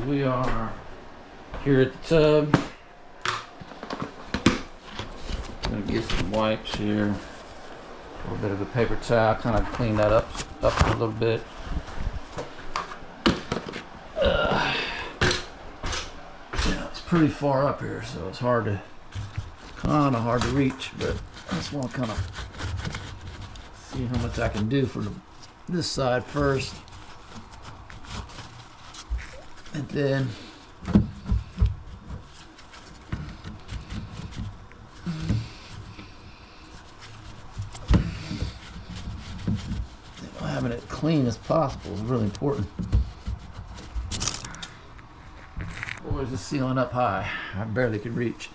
we are here at the tub. Gonna get some wipes here, a little bit of a paper towel, kind of clean that up a little bit. Yeah, it's pretty far up here, so it's kind of hard to reach. But I just want to kind of see how much I can do for this side first, and then having it clean as possible is really important. Boys, the ceiling up high. I barely could reach.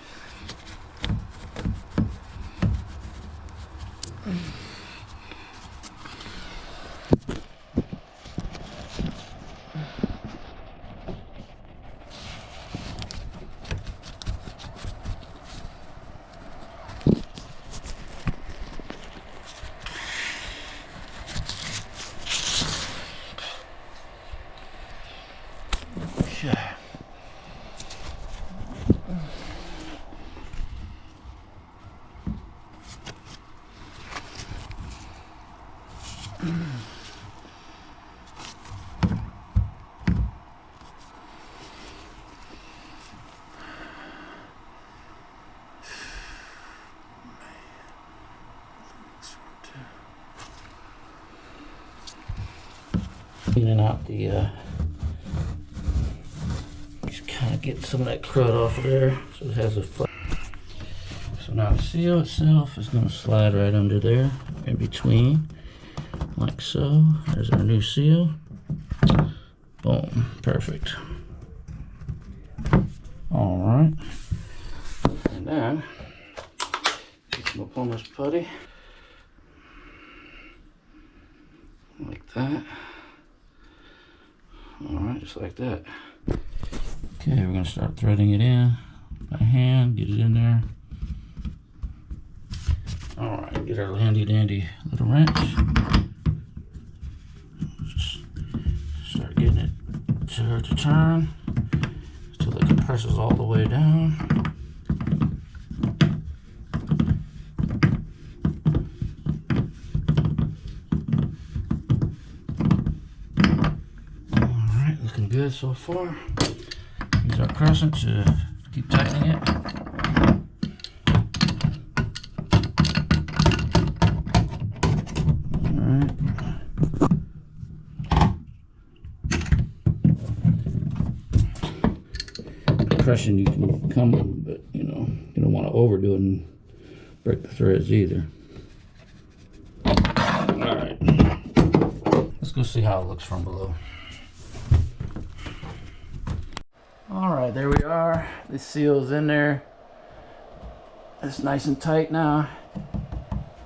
Cleaning out the just kind of get some of that crud off of there so it has a flat. So now the seal itself is going to slide right under there in between, like so. There's our new seal. Boom, perfect. All right, and then get my plumber's putty like that. All right, just like that. Okay, we're gonna start threading it in by hand, get it in there. All right, get our handy dandy little wrench. Just start getting it to turn until it compresses all the way down. Good so far. Use our crescent to keep tightening it. Alright. Compression you can come, but you don't want to overdo it and break the threads either. Alright. Let's go see how it looks from below. Alright, there we are. The seal's in there. It's nice and tight now.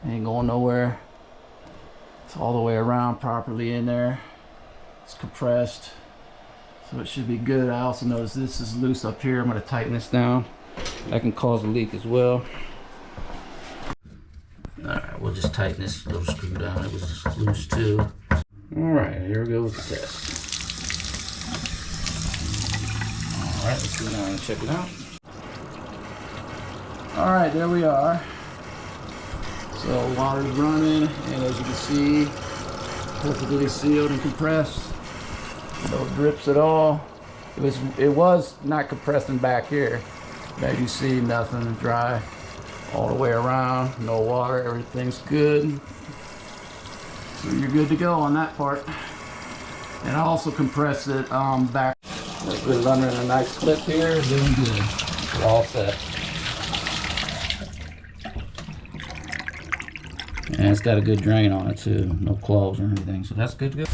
Ain't going nowhere. It's all the way around properly in there. It's compressed, so it should be good. I also notice this is loose up here. I'm going to tighten this down. That can cause a leak as well. Alright, we'll just tighten this little screw down. It was loose too. Alright, here we go with the test. Alright, let's go down and check it out. Alright, there we are. So water's running, and as you can see, perfectly sealed and compressed. No drips at all. It was not compressing back here. As you see, nothing, dry all the way around, no water, everything's good. So you're good to go on that part. And I also compressed it back. Put it under in a nice clip here, doing good. We're all set. And it's got a good drain on it too, no clogs or anything, so that's good to go.